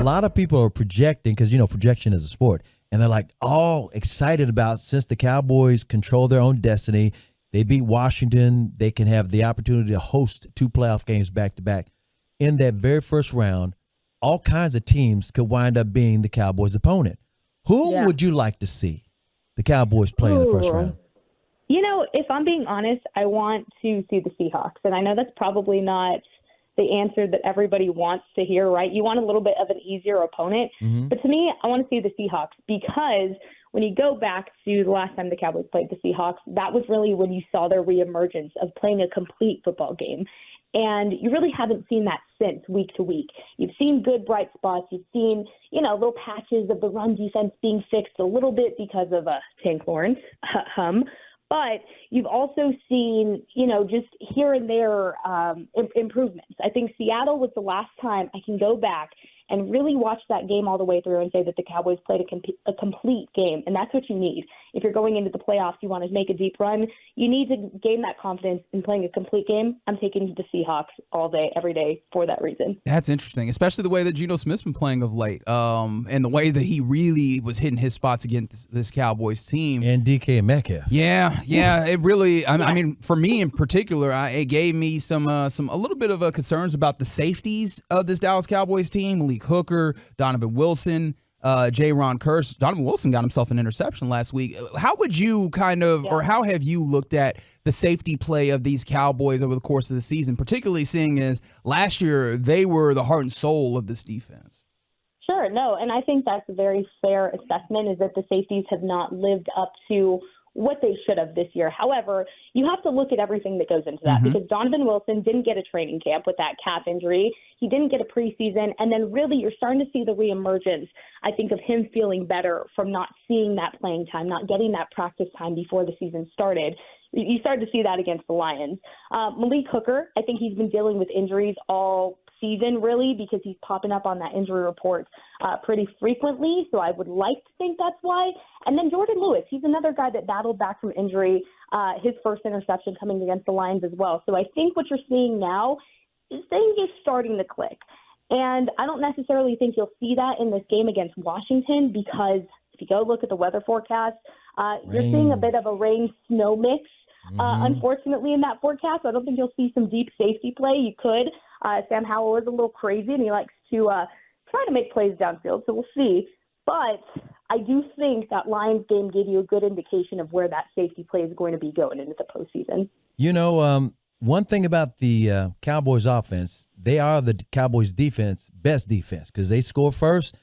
lot of people are projecting because, projection is a sport. And they're like all excited about since the Cowboys control their own destiny. They beat Washington. They can have the opportunity to host 2 playoff games back to back. In that very first round, all kinds of teams could wind up being the Cowboys' opponent. Who would you like to see the Cowboys play in the first round? If I'm being honest, I want to see the Seahawks. And I know that's probably not the answer that everybody wants to hear, right? You want a little bit of an easier opponent. Mm-hmm. But to me, I want to see the Seahawks because when you go back to the last time the Cowboys played the Seahawks, that was really when you saw their reemergence of playing a complete football game. And you really haven't seen that since week to week. You've seen good bright spots. You've seen, little patches of the run defense being fixed a little bit because of Tank Lawrence. But you've also seen, just here and there improvements. I think Seattle was the last time I can go back and really watch that game all the way through and say that the Cowboys played a complete game. And that's what you need. If you're going into the playoffs, you want to make a deep run, you need to gain that confidence in playing a complete game. I'm taking the Seahawks all day, every day for that reason. That's interesting, especially the way that Geno Smith's been playing of late, and the way that he really was hitting his spots against this Cowboys team. And DK Metcalf. Yeah, it really, I mean, for me in particular, it gave me a little bit of concerns about the safeties of this Dallas Cowboys team. Malik Hooker, Donovan Wilson, Ron Kearse. Donovan Wilson got himself an interception last week. How would you or how have you looked at the safety play of these Cowboys over the course of the season, particularly seeing as last year they were the heart and soul of this defense? Sure, no, and I think that's a very fair assessment, is that the safeties have not lived up to what they should have this year. However, you have to look at everything that goes into that, because Donovan Wilson didn't get a training camp with that calf injury. He didn't get a preseason. And then really you're starting to see the reemergence, I think, of him feeling better from not seeing that playing time, not getting that practice time before the season started. You started to see that against the Lions. Malik Hooker, I think he's been dealing with injuries all season, really, because he's popping up on that injury report pretty frequently. So I would like to think that's why. And then Jordan Lewis, he's another guy that battled back from injury, his first interception coming against the Lions as well. So I think what you're seeing now is things are starting to click. And I don't necessarily think you'll see that in this game against Washington, because if you go look at the weather forecast, you're seeing a bit of a rain-snow mix, unfortunately, in that forecast. So I don't think you'll see some deep safety play. You could. Sam Howell is a little crazy, and he likes to try to make plays downfield, so we'll see. But I do think that Lions game gave you a good indication of where that safety play is going to be going into the postseason. One thing about the Cowboys offense, they are the Cowboys defense, best defense, because they score first.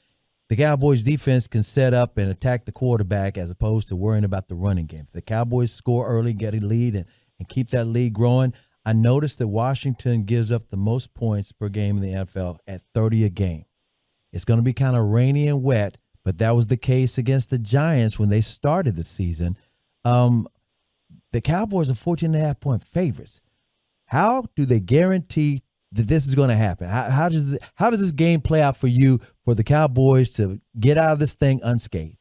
The Cowboys defense can set up and attack the quarterback as opposed to worrying about the running game. If the Cowboys score early, get a lead, and keep that lead growing, I noticed that Washington gives up the most points per game in the NFL at 30 a game. It's going to be kind of rainy and wet, but that was the case against the Giants when they started the season. The Cowboys are 14.5-point favorites. How do they guarantee that this is going to happen? How does this game play out for you, for the Cowboys to get out of this thing unscathed?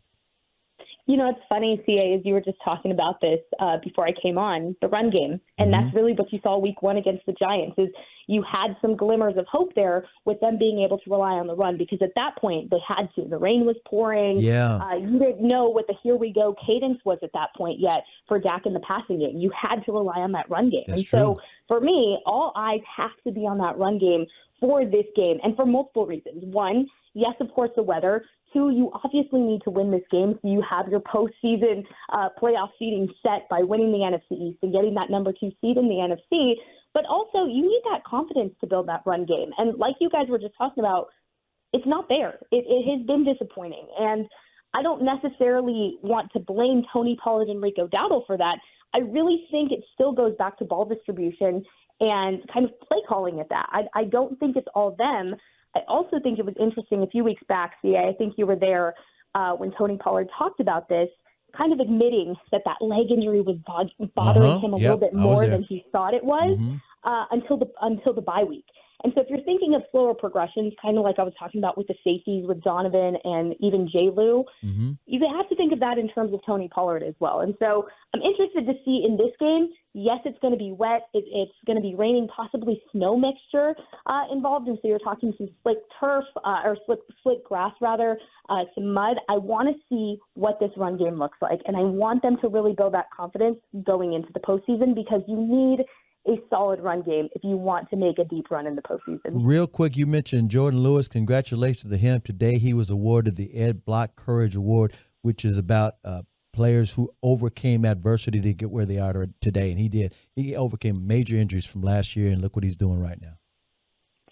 It's funny, CA, as you were just talking about this before I came on, the run game. And that's really what you saw week 1 against the Giants, is you had some glimmers of hope there with them being able to rely on the run, because at that point they had to. The rain was pouring. Yeah. You didn't know what the here we go cadence was at that point yet for Dak in the passing game. You had to rely on that run game. That's and true. So for me, all eyes have to be on that run game for this game, and for multiple reasons. One, yes, of course, the weather. 2, you obviously need to win this game so you have your postseason playoff seeding set by winning the NFC East and getting that number 2 seed in the NFC. But also, you need that confidence to build that run game. And like you guys were just talking about, it's not there. It has been disappointing. And I don't necessarily want to blame Tony Pollard and Rico Dowdle for that. I really think it still goes back to ball distribution and kind of play calling at that. I don't think it's all them. I also think it was interesting a few weeks back, CA, I think you were there when Tony Pollard talked about this, kind of admitting that leg injury was bothering him a little bit more than he thought it was until the bye week. And so if you're thinking of slower progressions, kind of like I was talking about with the safeties with Donovan and even J. Lou, you have to think of that in terms of Tony Pollard as well. And so I'm interested to see in this game, yes, it's going to be wet. It's going to be raining, possibly snow mixture involved. And so you're talking some slick turf or slick grass, rather, some mud. I want to see what this run game looks like. And I want them to really build that confidence going into the postseason, because you need a solid run game if you want to make a deep run in the postseason. Real quick, you mentioned Jordan Lewis. Congratulations to him. Today he was awarded the Ed Block Courage Award, which is about players who overcame adversity to get where they are today. And he did. He overcame major injuries from last year, and look what he's doing right now.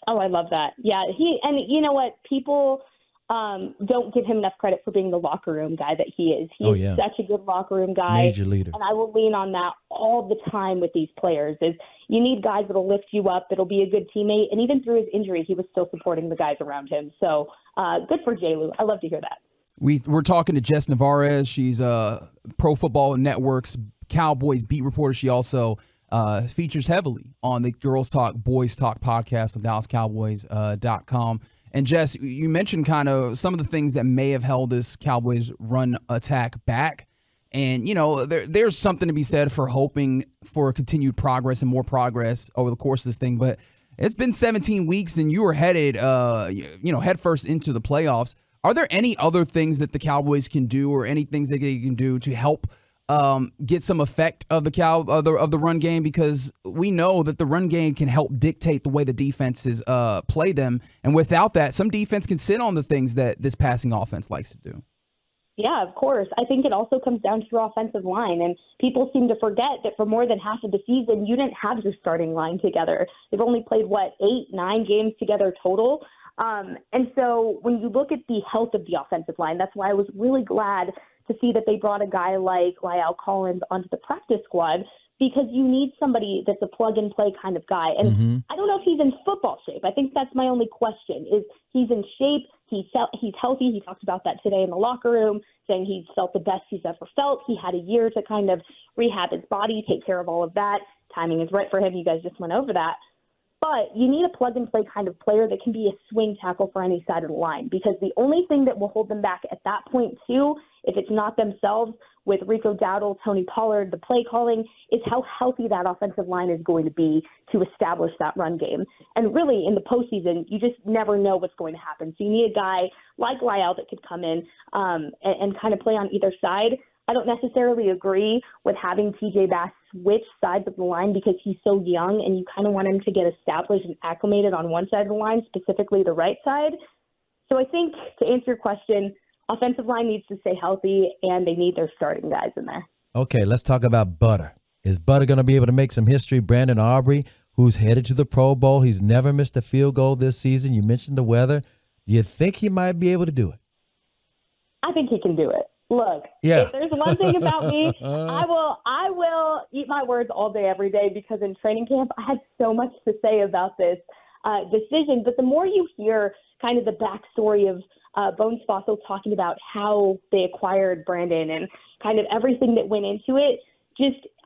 Oh, I love that. Yeah, and you know what? People don't give him enough credit for being the locker room guy that he is. He is such a good locker room guy. Major leader. And I will lean on that all the time with these players. Is you need guys that'll lift you up, that'll be a good teammate. And even through his injury, he was still supporting the guys around him. So good for J-Lou. I love to hear that. We're talking to Jess Nevarez. She's Pro Football Network's Cowboys beat reporter. She also features heavily on the Girls Talk, Boys Talk podcast on DallasCowboys.com. And Jess, you mentioned kind of some of the things that may have held this Cowboys run attack back. And, you know, there's something to be said for hoping for continued progress and more progress over the course of this thing. But it's been 17 weeks and you were headed, headfirst into the playoffs. Are there any other things that the Cowboys can do, or any things that they can do to help get some effect of the run game? Because we know that the run game can help dictate the way the defenses play them, and without that, some defense can sit on the things that this passing offense likes to do. Yeah, of course. I think it also comes down to your offensive line, and people seem to forget that for more than half of the season, you didn't have your starting line together. They've only played, 8-9 games together total. And so when you look at the health of the offensive line, that's why I was really glad to see that they brought a guy like La'el Collins onto the practice squad, because you need somebody that's a plug-and-play kind of guy. And I don't know if he's in football shape. I think that's my only question, is he's in shape, he's healthy. He talked about that today in the locker room, saying he's felt the best he's ever felt. He had a year to kind of rehab his body, take care of all of that. Timing is right for him. You guys just went over that. But you need a plug-and-play kind of player that can be a swing tackle for any side of the line, because the only thing that will hold them back at that point, too, if it's not themselves, with Rico Dowdle, Tony Pollard, the play calling, is how healthy that offensive line is going to be to establish that run game. And really, in the postseason, you just never know what's going to happen. So you need a guy like La'el that could come in and kind of play on either side. I don't necessarily agree with having TJ Bass switch sides of the line, because he's so young and you kind of want him to get established and acclimated on one side of the line, specifically the right side. So I think, to answer your question, offensive line needs to stay healthy, and they need their starting guys in there. Okay, let's talk about Butter. Is Butter going to be able to make some history? Brandon Aubrey, who's headed to the Pro Bowl, he's never missed a field goal this season. You mentioned the weather. Do you think he might be able to do it? I think he can do it. Look, if there's one thing about me, I will eat my words all day, every day, because in training camp, I had so much to say about this decision. But the more you hear kind of the backstory of Bones Fossil talking about how they acquired Brandon and kind of everything that went into it,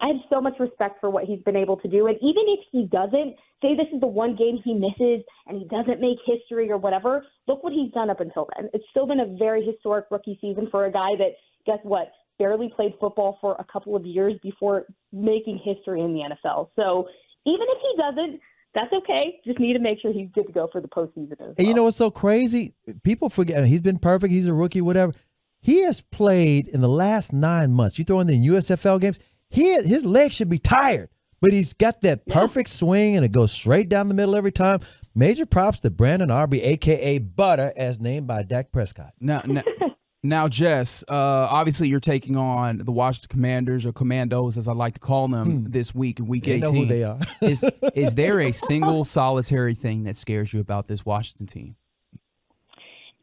I have so much respect for what he's been able to do. And even if he doesn't, say this is the one game he misses and he doesn't make history or whatever, look what he's done up until then. It's still been a very historic rookie season for a guy that, guess what, barely played football for a couple of years before making history in the NFL. So even if he doesn't, that's okay. Just need to make sure he's good to go for the postseason as well. And you know what's so crazy? People forget he's been perfect. He's a rookie, whatever. He has played in the last 9 months. You throw in the USFL games, his legs should be tired, but he's got that perfect swing, and it goes straight down the middle every time. Major props to Brandon Aubrey, a.k.a. Butter, as named by Dak Prescott. Now, Jess, obviously you're taking on the Washington Commanders, or Commandos, as I like to call them, this week in Week 18. Know who they are. Is there a single solitary thing that scares you about this Washington team?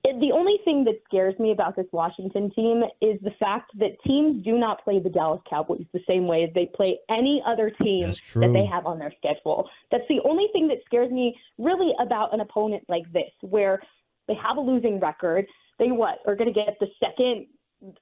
The only thing that scares me about this Washington team is the fact that teams do not play the Dallas Cowboys the same way as they play any other team that they have on their schedule. That's the only thing that scares me really about an opponent like this, where they have a losing record. They are going to get the second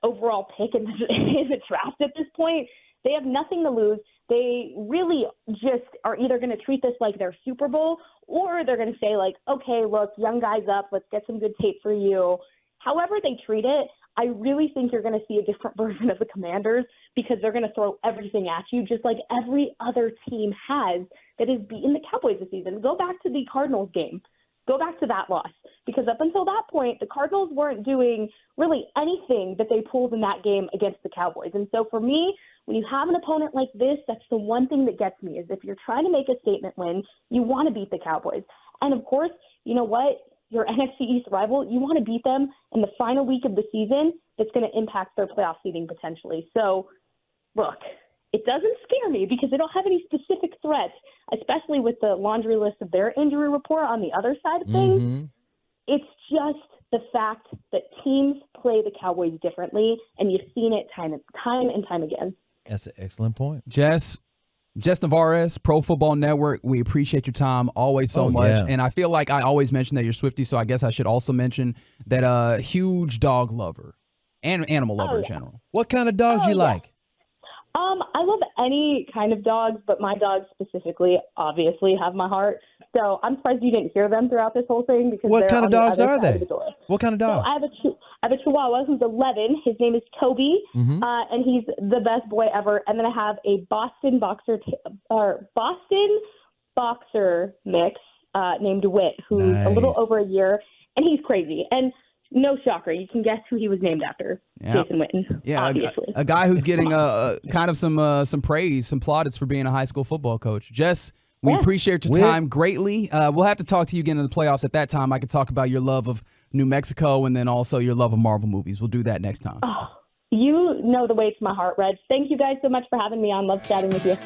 overall pick in the draft at this point. They have nothing to lose. They really just are either going to treat this like their Super Bowl, or they're going to say, like, okay, look, young guys up, let's get some good tape for you. However they treat it, I really think you're going to see a different version of the Commanders, because they're going to throw everything at you just like every other team has that has beaten the Cowboys this season. Go back to the Cardinals game. Go back to that loss, because up until that point, the Cardinals weren't doing really anything that they pulled in that game against the Cowboys. And so for me, when you have an opponent like this, that's the one thing that gets me, is if you're trying to make a statement win, you want to beat the Cowboys. And of course, you know what? Your NFC East rival, you want to beat them in the final week of the season. That's going to impact their playoff seeding potentially. So, look, it doesn't scare me because they don't have any specific threats, especially with the laundry list of their injury report on the other side of things. Mm-hmm. It's just the fact that teams play the Cowboys differently, and you've seen it time and time again. That's an excellent point. Jess Nevarez, Pro Football Network, we appreciate your time always so much. Yeah. And I feel like I always mention that you're Swiftie, so I guess I should also mention that huge dog lover and animal lover in general. What kind of dogs you like? I love any kind of dogs, but my dogs specifically obviously have my heart. So I'm surprised you didn't hear them throughout this whole thing, because What they're kind of on the dogs other are side they? of the door. What kind of dog? So I have a Chihuahua who's 11. His name is Toby, and he's the best boy ever. And then I have a Boston Boxer mix named Wit, who's a little over a year, and he's crazy. And no shocker, you can guess who he was named after. Yeah. Jason Witten. Yeah, obviously. a guy who's getting kind of some praise, some plaudits for being a high school football coach. Jess, we appreciate your time greatly. We'll have to talk to you again in the playoffs. At that time, I could talk about your love of New Mexico and then also your love of Marvel movies. We'll do that next time. Oh, you know the way to my heart, Reg. Thank you guys so much for having me on. Love chatting with you.